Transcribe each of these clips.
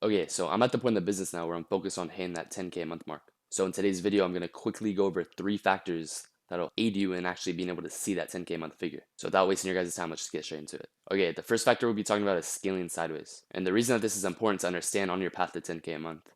Okay, so I'm at the point in the business now where I'm focused on hitting that 10K a month mark. So in today's video, I'm going to quickly go over 3 factors that'll aid you in actually being able to see that 10K a month figure. So without wasting your guys' time, let's just get straight into it. Okay, the first factor we'll be talking about is scaling sideways. And the reason that this is important to understand on your path to 10K a month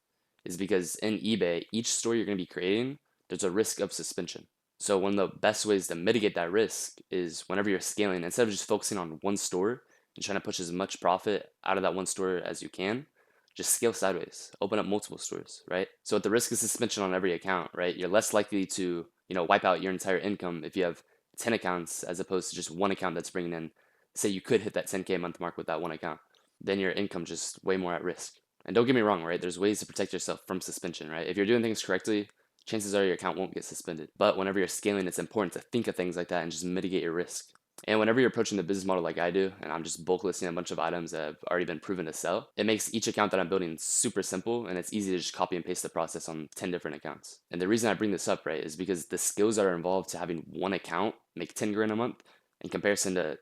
is because in eBay, each store you're going to be creating, there's a risk of suspension. So one of the best ways to mitigate that risk is whenever you're scaling, instead of just focusing on one store and trying to push as much profit out of that one store as you can, just scale sideways, open up multiple stores, right? So at the risk of suspension on every account, right, you're less likely to, wipe out your entire income if you have 10 accounts as opposed to just one account that's bringing in, say you could hit that 10K a month mark with that one account, then your income just way more at risk. And don't get me wrong, right? There's ways to protect yourself from suspension, right? If you're doing things correctly, chances are your account won't get suspended. But whenever you're scaling, it's important to think of things like that and just mitigate your risk. And whenever you're approaching the business model like I do, and I'm just bulk listing a bunch of items that have already been proven to sell, it makes each account that I'm building super simple and it's easy to just copy and paste the process on 10 different accounts. And the reason I bring this up, right, is because the skills that are involved to having one account make 10 grand a month in comparison to,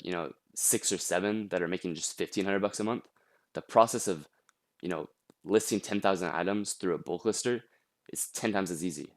6 or 7 that are making just 1,500 bucks a month. The process of, you know, listing 10,000 items through a bulk lister is 10 times as easy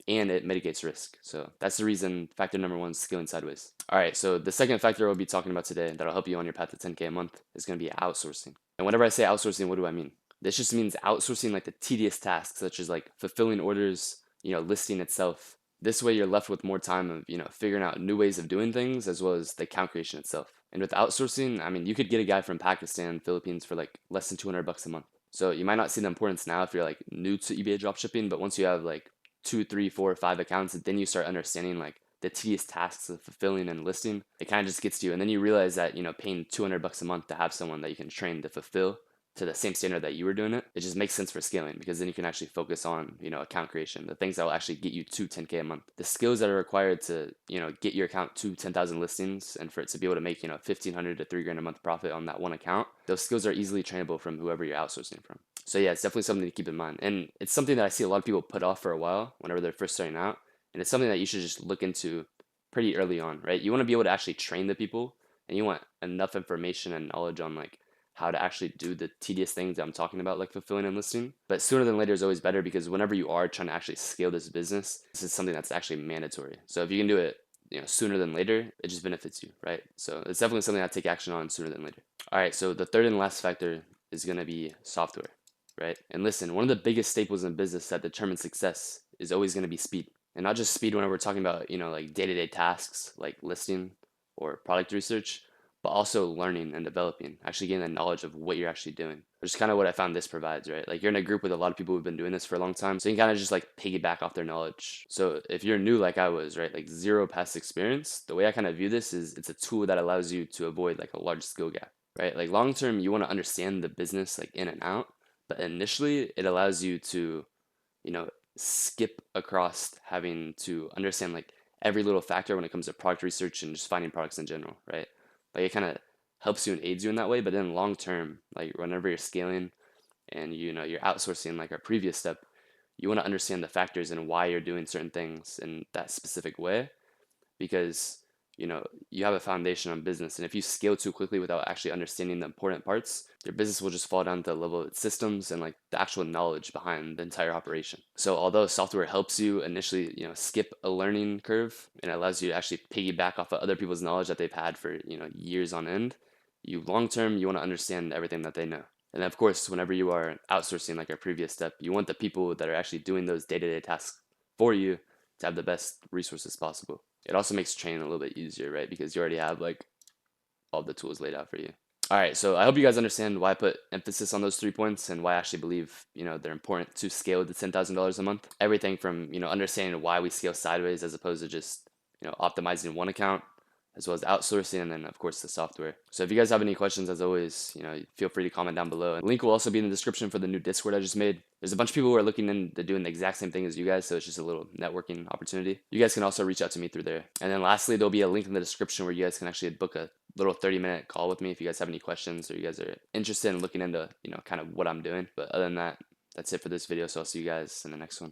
and it mitigates risk. So that's the reason factor number one is scaling sideways. All right, so the second factor we'll be talking about today that'll help you on your path to 10K a month is going to be outsourcing. And whenever I say outsourcing, what do I mean? This just means outsourcing like the tedious tasks such as like fulfilling orders, listing itself. This way you're left with more time of, figuring out new ways of doing things as well as the account creation itself. And with outsourcing, I mean, you could get a guy from Pakistan, Philippines for like less than 200 bucks a month. So you might not see the importance now if you're like new to eBay dropshipping, but once you have like 2, 3, 4, 5 accounts, then you start understanding like the tedious tasks of fulfilling and listing. It kind of just gets to you, and then you realize that paying 200 bucks a month to have someone that you can train to fulfill to the same standard that you were doing it, it just makes sense for scaling because then you can actually focus on account creation, the things that will actually get you to 10K a month, the skills that are required to get your account to 10,000 listings and for it to be able to make 1,500 to 3 grand a month profit on that one account. Those skills are easily trainable from whoever you're outsourcing from. So yeah, it's definitely something to keep in mind. And it's something that I see a lot of people put off for a while whenever they're first starting out. And it's something that you should just look into pretty early on, right? You want to be able to actually train the people and you want enough information and knowledge on like how to actually do the tedious things that I'm talking about, like fulfilling and listing. But sooner than later is always better because whenever you are trying to actually scale this business, this is something that's actually mandatory. So if you can do it, sooner than later, it just benefits you, right? So it's definitely something I take action on sooner than later. All right, so the third and last factor is going to be software, right? And listen, one of the biggest staples in business that determines success is always going to be speed. And not just speed whenever we're talking about, like day-to-day tasks like listing or product research, but also learning and developing, actually getting the knowledge of what you're actually doing, which is kind of what I found this provides, right? Like you're in a group with a lot of people who've been doing this for a long time, so you can kind of just like piggyback off their knowledge. So if you're new like I was, right, like zero past experience, the way I kind of view this is it's a tool that allows you to avoid like a large skill gap, right? Like long term, you want to understand the business like in and out, but initially it allows you to, you know, skip across having to understand like every little factor when it comes to product research and just finding products in general, right? Like it kind of helps you and aids you in that way, but then long term, like whenever you're scaling and you're outsourcing like our previous step, you want to understand the factors and why you're doing certain things in that specific way because you have a foundation on business, and if you scale too quickly without actually understanding the important parts, your business will just fall down to the level of its systems and like the actual knowledge behind the entire operation. So although software helps you initially skip a learning curve and allows you to actually piggyback off of other people's knowledge that they've had for years on end, you long term you want to understand everything that they know. And of course, whenever you are outsourcing like our previous step, you want the people that are actually doing those day-to-day tasks for you to have the best resources possible. It also makes training a little bit easier, right? Because you already have like all the tools laid out for you. All right, so I hope you guys understand why I put emphasis on those 3 points and why I actually believe, they're important to scale to $10,000 a month. Everything from, understanding why we scale sideways as opposed to just, optimizing one account, as well as outsourcing, and then of course the software. So if you guys have any questions, as always, feel free to comment down below. And link will also be in the description for the new Discord I just made. There's a bunch of people who are looking into doing the exact same thing as you guys, so it's just a little networking opportunity. You guys can also reach out to me through there. And then lastly, there'll be a link in the description where you guys can actually book a little 30-minute call with me if you guys have any questions or you guys are interested in looking into, kind of what I'm doing. But other than that, that's it for this video. So I'll see you guys in the next one.